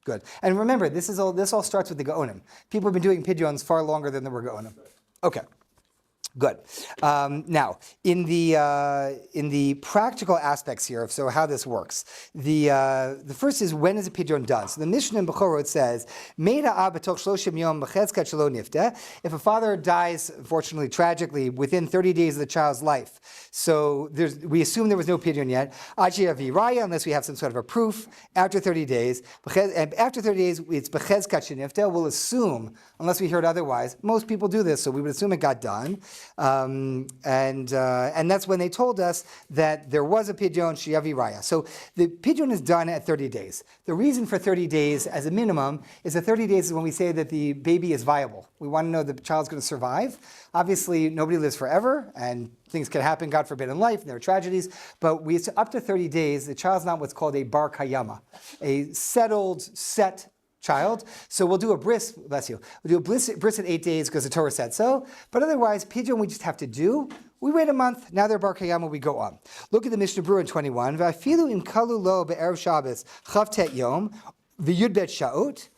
Good. And remember, this all starts with the Gaonim. People have been doing Pidyons far longer than there were Gaonim. Okay. Good. Now, in the practical aspects here of how this works, the first is, when is a pidyon done? So the Mishnah in Bechorot says, if a father dies, unfortunately, tragically, within 30 days of the child's life, so we assume there was no pidyon yet, unless we have some sort of a proof, after 30 days, after 30 days, it's bechezkat shenifta, we'll assume, unless we heard otherwise, most people do this, so we would assume it got done. And that's when they told us that there was a pidyon shiyavi raya. So the pidyon is done at 30 days. The reason for 30 days as a minimum is that 30 days is when we say that the baby is viable. We want to know the child's going to survive. Obviously, nobody lives forever, and things can happen, God forbid, in life, and there are tragedies. But up to 30 days, the child's not what's called a bar kayama, a set child. So we'll do a bris, bless you, we'll do a bris at 8 days because the Torah said so. But otherwise, pidyon we just have to do. We wait a month, now they're bar kayama, we go on. Look at the Mishnah Berurah in 21. V'afilu im kalu lo be'erev Shabbos chavtet yom v'yud bet sha'ot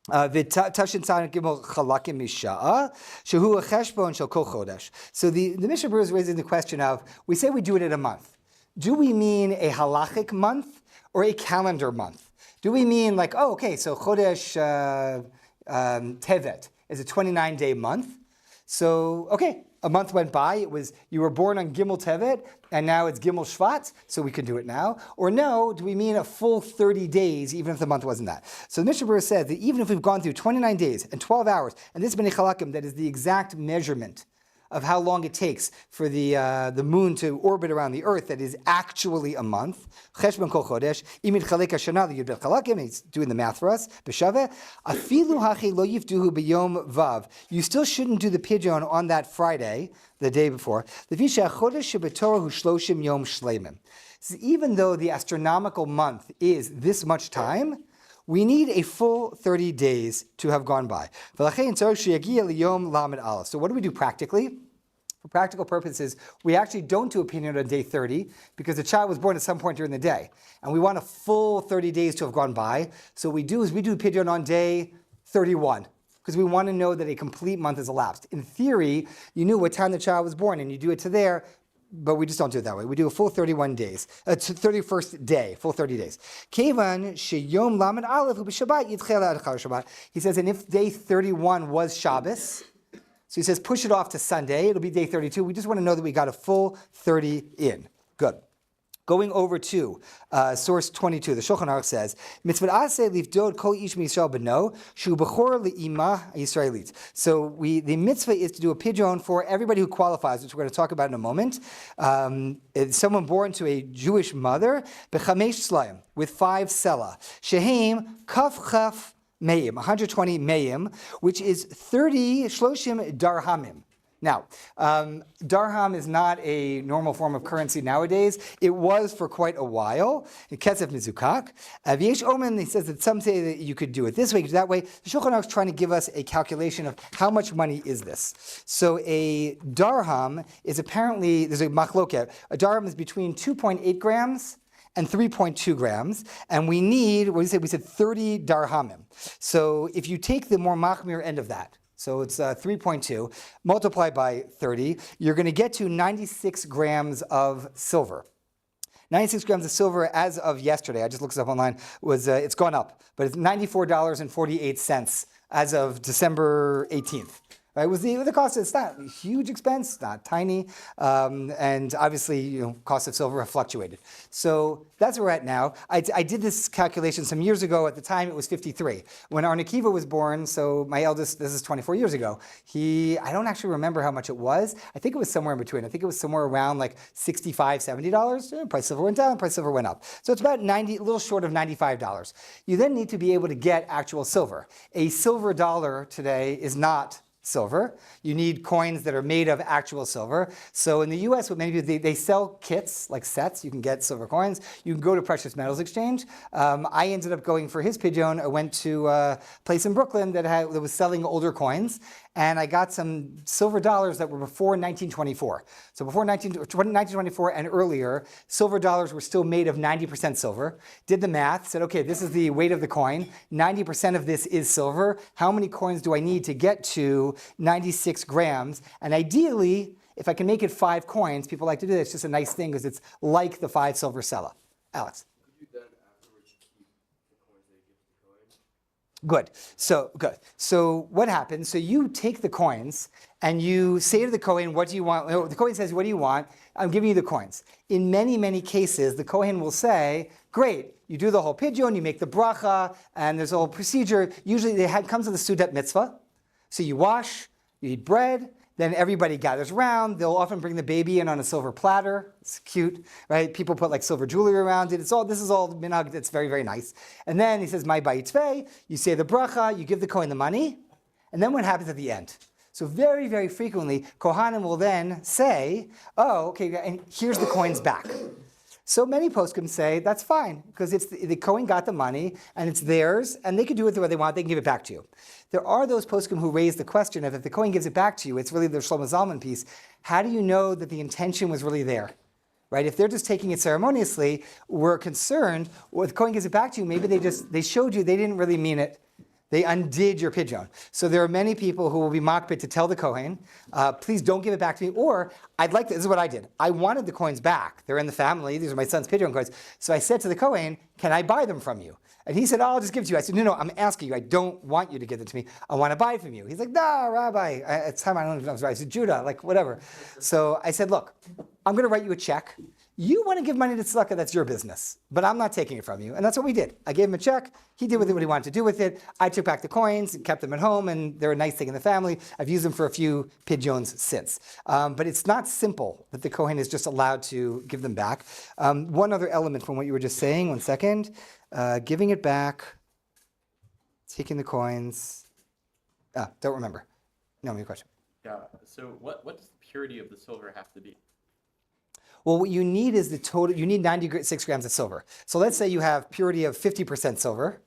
v'tashin tzan gimel chalakim misha'a shehu a cheshbon shel kol chodesh. So the Mishnah Berurah is raising the question of, we say we do it in a month. Do we mean a halachic month or a calendar month? Do we mean so Chodesh Tevet is a 29-day month. So, a month went by, you were born on Gimel Tevet, and now it's Gimel Shvat, so we can do it now. Or no, do we mean a full 30 days, even if the month wasn't that? So the Mishnah Berurah says that even if we've gone through 29 days and 12 hours, and this B'nai Chalakim, that is the exact measurement of how long it takes for the moon to orbit around the earth, that is actually a month. Cheshbon kol chodesh, imid chalek hashana liyud bet chalakim, he's doing the math for us, b'shaveh, afilu hachi lo yifduhu b'yom vav. You still shouldn't do the pidyon on that Friday, the day before. Levisha chodesh shebetorah hu shloshim yom shleimim. Says, even though the astronomical month is this much time, we need a full 30 days to have gone by. So what do we do practically? For practical purposes, we actually don't do a pidyon on day 30 because the child was born at some point during the day. And we want a full 30 days to have gone by. So what we do is we do pidyon on day 31 because we want to know that a complete month has elapsed. In theory, you knew what time the child was born and you do it to there, but we just don't do it that way. We do a full 31 days, 31st day, full 30 days. Kevan sheyom lamed aleph u'b'shabbat yitchel ad char Shabbat. He says, and if day 31 was Shabbos, so he says push it off to Sunday, it'll be day 32. We just want to know that we got a full 30 in. Good. Going over to source 22, the Shulchan Aruch says, "Mitzvah aseh livdod kol ish miyisrael beno shu bechor le'ima Yisraelit." So the mitzvah is to do a pidyon for everybody who qualifies, which we're going to talk about in a moment. Someone born to a Jewish mother, bechamesh slayim, with 5 selah, shehem kaf chaf meim, 120 meim, which is 30 shloshim darhamim. Now, darham is not a normal form of currency nowadays. It was for quite a while. Kesef mizukak. V'yesh omen, he says that some say that you could do it this way, that way. The Shulchan Aruch is trying to give us a calculation of how much money is this. So a darham is apparently, there's a machloket. A darham is between 2.8 grams and 3.2 grams, and we need, what did we say? We said 30 darhamim. So if you take the more machmir end of that, so it's 3.2, multiplied by 30, you're going to get to 96 grams of silver. 96 grams of silver as of yesterday, I just looked it up online, was it's gone up, but it's $94.48 as of December 18th. Right? Was the cost? It's not a huge expense, not tiny, and obviously, costs of silver have fluctuated. So that's where we're at now. I did this calculation some years ago. At the time, it was 53. When Arne Kiva was born, so my eldest, this is 24 years ago. I don't actually remember how much it was. I think it was somewhere in between. I think it was somewhere around like $65, $70. Price of silver went down, price of silver went up. So it's about a little short of $95. You then need to be able to get actual silver. A silver dollar today is not silver. You need coins that are made of actual silver. So in the US, what many people, they sell kits, like sets. You can get silver coins. You can go to Precious Metals Exchange. I ended up going for his pidyon. I went to a place in Brooklyn that was selling older coins. And I got some silver dollars that were before 1924. So before 1924 and earlier, silver dollars were still made of 90% silver. Did the math, said, okay, this is the weight of the coin. 90% of this is silver. How many coins do I need to get to 96 grams? And ideally, if I can make it 5 coins, people like to do that. It's just a nice thing because it's like the 5 silver sella. Alex. Good. So what happens? So you take the coins and you say to the Kohen, what do you want? The Kohen says, what do you want? I'm giving you the coins. In many, many cases, the Kohen will say, great, you do the whole pidyon, you make the bracha, and there's a whole procedure. Usually it comes with a sudat mitzvah. So you wash, you eat bread, then everybody gathers around. They'll often bring the baby in on a silver platter. It's cute, right? People put like silver jewelry around it. This is all minhag. It's very, very nice. And then he says, "My bayitvei." You say the bracha. You give the kohen the money, and then what happens at the end? So very, very frequently, kohanim will then say, "Oh, okay, and here's the coins back." So many poskim say that's fine because it's the Kohen got the money and it's theirs and they can do with it what they want. They can give it back to you. There are those poskim who raise the question of if the Kohen gives it back to you, it's really the Shlomo Zalman piece. How do you know that the intention was really there? Right? If they're just taking it ceremoniously, we're concerned. Well, if the Kohen gives it back to you, maybe they showed you they didn't really mean it. They undid your pidyon. So there are many people who will be makpid to tell the Kohen, please don't give it back to me, or this is what I did. I wanted the coins back. They're in the family. These are my son's pidyon coins. So I said to the Kohen, can I buy them from you? And he said, I'll just give it to you. I said, no, I'm asking you. I don't want you to give them to me. I want to buy it from you. He's like, nah, Rabbi. At the time, I don't know if I was right. I said, Judah, like whatever. So I said, look, I'm going to write you a check. You want to give money to tzedakah, that's your business. But I'm not taking it from you. And that's what we did. I gave him a check. He did with it what he wanted to do with it. I took back the coins and kept them at home, and they're a nice thing in the family. I've used them for a few pidyons since. But it's not simple that the Kohen is just allowed to give them back. One other element from what you were just saying, 1 second. Giving it back, taking the coins. Don't remember. No, your question. Yeah, so what does the purity of the silver have to be? Well, what you need is the total, you need 96 grams of silver. So let's say you have purity of 50% silver,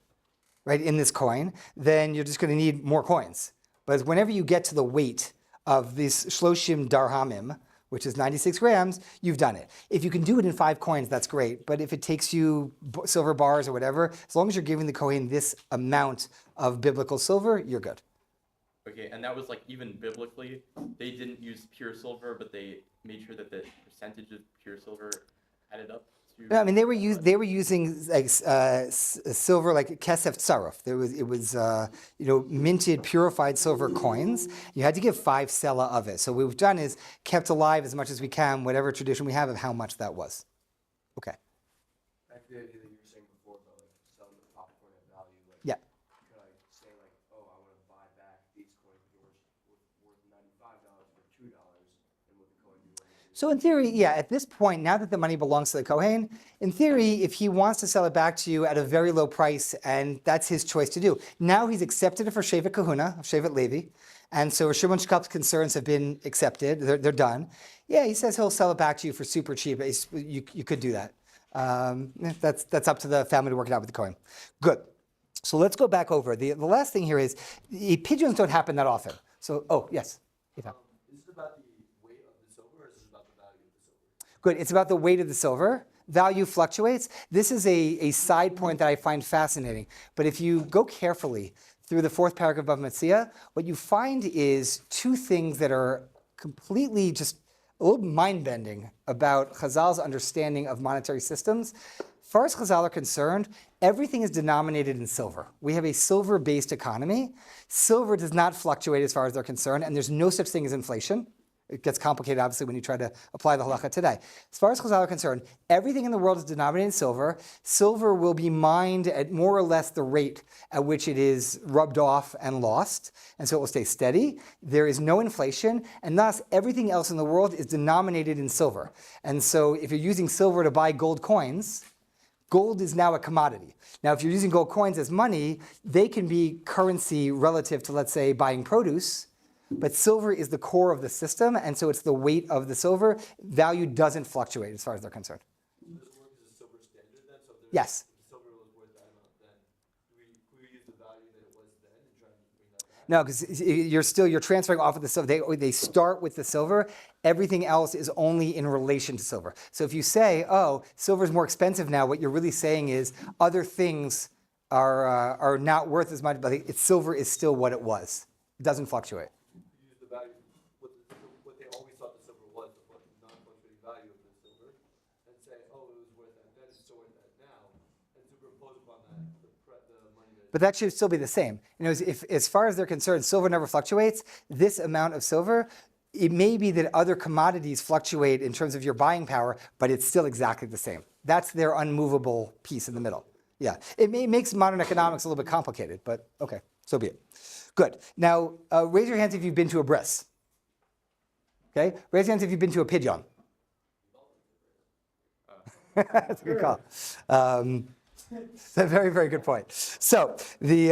right, in this coin, then you're just going to need more coins. But whenever you get to the weight of this shloshim darhamim, which is 96 grams, you've done it. If you can do it in 5 coins, that's great. But if it takes you silver bars or whatever, as long as you're giving the Kohen this amount of biblical silver, you're good. Okay, and that was like even biblically, they didn't use pure silver, but they made sure that the percentage of pure silver added up to. No, I mean they were using like silver like kesef tzaruf. It was minted purified silver coins. You had to give 5 sela of it. So what we've done is kept alive as much as we can whatever tradition we have of how much that was. Okay. Back to the idea that you were saying before about like selling the popcorn at value. Like, Yeah. could I say like, oh, I want to buy back these coins worth $95 for $2, and what the coin do? So in theory, yeah, at this point, now that the money belongs to the Kohen, in theory, if he wants to sell it back to you at a very low price, and that's his choice to do, now he's accepted it for Shevet Kahuna, Shevet Levi, and so Shimon Shkop's concerns have been accepted, they're done. Yeah, he says he'll sell it back to you for super cheap. You could do that. That's up to the family to work it out with the Kohen. Good. So let's go back over. The last thing here is, pigeons don't happen that often. So, yes. Is it about the weight of the silver, or is it about the value of the silver? Good. It's about the weight of the silver. Value fluctuates. This is a side point that I find fascinating. But if you go carefully through the 4th paragraph of Metzia, what you find is 2 things that are completely just a little mind-bending about Chazal's understanding of monetary systems. As far as Chazal are concerned, everything is denominated in silver. We have a silver-based economy. Silver does not fluctuate as far as they're concerned, and there's no such thing as inflation. It gets complicated, obviously, when you try to apply the halacha today. As far as Chazal are concerned, everything in the world is denominated in silver. Silver will be mined at more or less the rate at which it is rubbed off and lost, and so it will stay steady. There is no inflation, and thus everything else in the world is denominated in silver. And so if you're using silver to buy gold coins, gold is now a commodity. Now, if you're using gold coins as money, they can be currency relative to, let's say, buying produce. But silver is the core of the system, and so it's the weight of the silver. Value doesn't fluctuate as far as they're concerned. Does it work as a silver standard then? So if Yes. the silver was worth that amount then, do we use the value that it was then and try to bring that back? No, because you're transferring off of the silver. They start with the silver. Everything else is only in relation to silver. So if you say, oh, silver is more expensive now, what you're really saying is other things are not worth as much, but silver is still what it was. It doesn't fluctuate. Use the value, what they always thought the silver was, the non-fluctuating value of the silver, and say, oh, it was worth that then, it's still worth that now, and superimpose upon that the money that. But that should still be the same. If, as far as they're concerned, silver never fluctuates. This amount of silver, it may be that other commodities fluctuate in terms of your buying power, but it's still exactly the same. That's their unmovable piece in the middle. Yeah, it makes modern economics a little bit complicated, but okay, so be it. Good. Now, raise your hands if you've been to a bris. Okay, raise your hands if you've been to a pidyon. That's a good call. That's a very, very good point. So the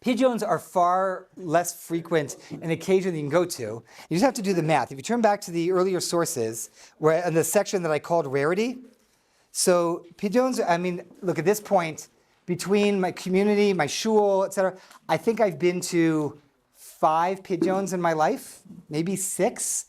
pidyons are far less frequent an occasion that you can go to. You just have to do the math. If you turn back to the earlier sources, where in the section that I called rarity, so pidyons, I mean, look at this point, between my community, my shul, etc., I think I've been to 5 pidyons in my life, maybe 6.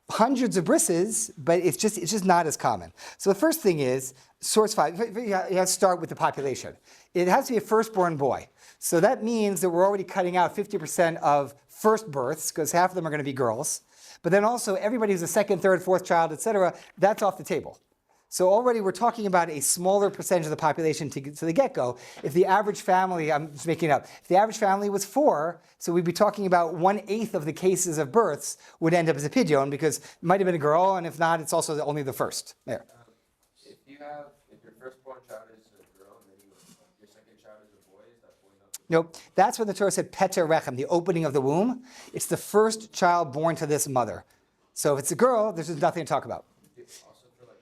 Hundreds of brises, but it's just not as common. So the first thing is, source 5, you have to start with the population. It has to be a firstborn boy. So that means that we're already cutting out 50% of first births, because half of them are going to be girls. But then also everybody who's a second, third, fourth child, etc., that's off the table. So already we're talking about a smaller percentage of the population to the get-go. If the average family, I'm just making it up, if the average family was 4, so we'd be talking about 1/8 of the cases of births would end up as a pidyon, because it might have been a girl, and if not, it's also only the first. There. If your firstborn child is a girl and then your second child is a boy, is that boy not? Nope. That's when the Torah said Peter Rechem, the opening of the womb. It's the first child born to this mother. So if it's a girl, there's just nothing to talk about. Also for like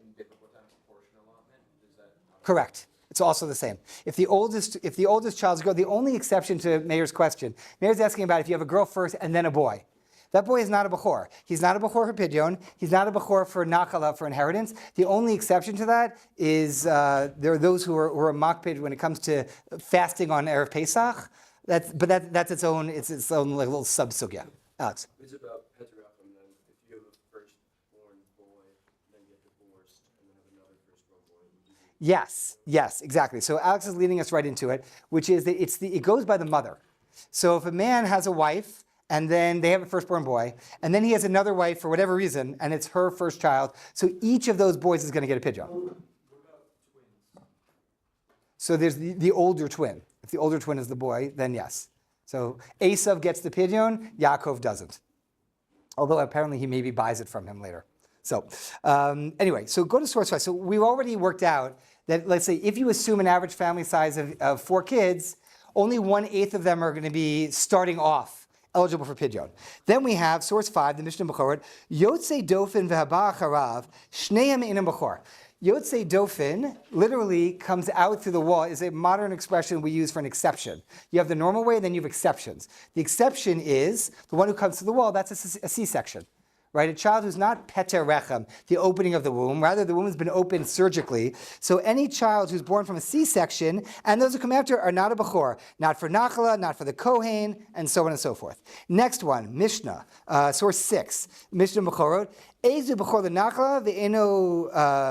in biblical time proportion allotment, is that? Correct. It's also the same. If the oldest child's a girl, the only exception to Meir's question, Meir's asking about if you have a girl first and then a boy. That boy is not a Bechor. He's not a Bechor for Pidyon. He's not a Bechor for Nachala, for inheritance. The only exception to that is there are those who are makpid when it comes to fasting on Erev Pesach. That's its own little sub-sugya. Alex. It's about heterachim then. If you have a firstborn boy, then get divorced, and then have another firstborn boy. Yes, exactly. So Alex is leading us right into it, which is that it goes by the mother. So if a man has a wife, and then they have a firstborn boy, and then he has another wife for whatever reason, and it's her first child, so each of those boys is going to get a pidyon. What about twins? So there's the older twin. If the older twin is the boy, then yes. So Esav gets the pidyon, Yaakov doesn't. Although apparently he maybe buys it from him later. So anyway, so go to source 5. So we've already worked out that, let's say, if you assume an average family size of 4 kids, only 1/8 of them are going to be starting off eligible for Pidyon. Then we have source 5, the Mishnah Bechorot, Yotzei Dofin v'haba acharav, shneim einam Bechor. Yotzei Dofin literally comes out through the wall, is a modern expression we use for an exception. You have the normal way, then you have exceptions. The exception is the one who comes through the wall, that's a C-section. Right, a child who's not peter rechem, the opening of the womb, rather the womb has been opened surgically. So any child who's born from a C-section, and those who come after are not a Bechor, not for Nachala, not for the Kohen, and so on and so forth. Next one, Mishnah, source 6, Mishnah Bechorot, Ezu Bechor the Nachala, ve'eno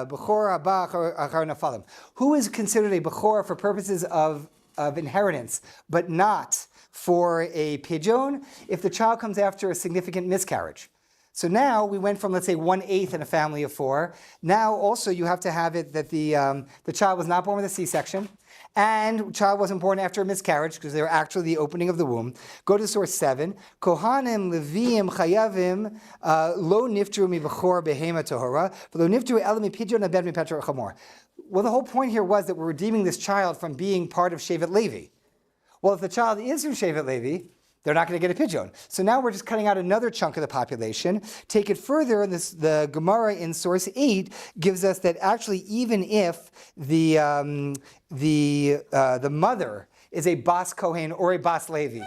Bechor haba achar nafalim. Who is considered a Bechor for purposes of inheritance, but not for a Pidyon, if the child comes after a significant miscarriage? So now we went from, let's say, 1/8 in a family of 4. Now also you have to have it that the child was not born with a C-section, and child wasn't born after a miscarriage because they were actually the opening of the womb. Go to source 7. Kohanim leviim chayavim lo niftru mi bechor behema tohora v'lo niftru ela mi pidyon abed mi petra chamor. Well, the whole point here was that we're redeeming this child from being part of Shevet Levi. Well, if the child is from Shevet Levi, they're not going to get a pidyon. So now we're just cutting out another chunk of the population. Take it further, the Gemara in source 8 gives us that actually even if the mother is a Bas Kohen or a Bas Levi.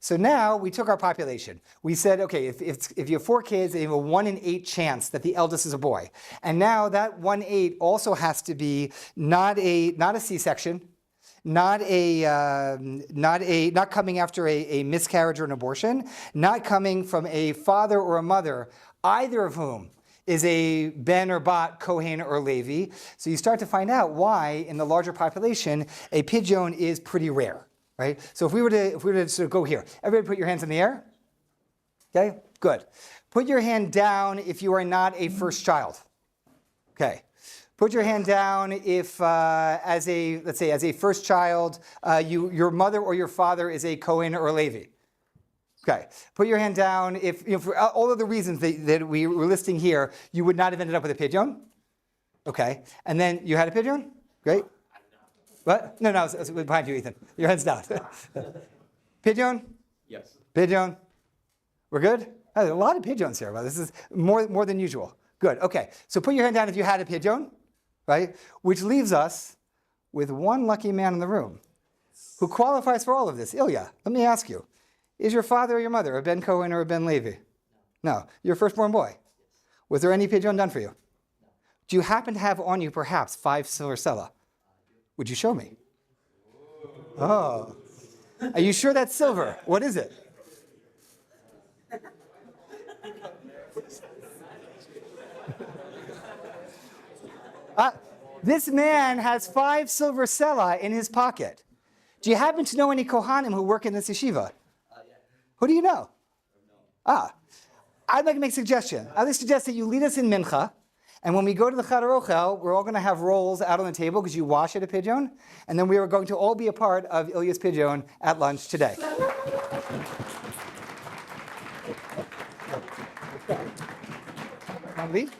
So now we took our population. We said, okay, if you have 4 kids, you have a 1 in 8 chance that the eldest is a boy. And now that 1/8 also has to be not a C-section, not coming after a miscarriage or an abortion, not coming from a father or a mother, either of whom is a ben or bat, Kohen or Levi. So you start to find out why in the larger population a pidyon is pretty rare, right? So if we were to sort of go here, everybody put your hands in the air. Okay, good. Put your hand down if you are not a first child. Okay. Put your hand down if, as a first child, your mother or your father is a Kohen or a Levi. Okay. Put your hand down if, for all of the reasons that we were listing here, you would not have ended up with a pidyon. Okay. And then you had a pidyon? Great. What? No, it's behind you, Ethan. Your hand's down. Pidyon? Yes. Pidyon? We're good? Oh, there are a lot of pidyons here. Well, this is more than usual. Good. Okay. So put your hand down if you had a pidyon. Right? Which leaves us with one lucky man in the room who qualifies for all of this. Ilya, let me ask you, is your father or your mother a Ben Cohen or a Ben Levi? No. Your firstborn boy? Was there any pidyon done for you? No. Do you happen to have on you perhaps 5 silver sela? Would you show me? Oh. Are you sure that's silver? What is it? This man has 5 silver sela in his pocket. Do you happen to know any Kohanim who work in this yeshiva? Yeah. Who do you know? I'd like to make a suggestion. I'd like to suggest that you lead us in mincha, and when we go to the Chadar Ochel, we're all going to have rolls out on the table because you wash at a pidyon, and then we are going to all be a part of Ilya's pidyon at lunch today. Want to leave?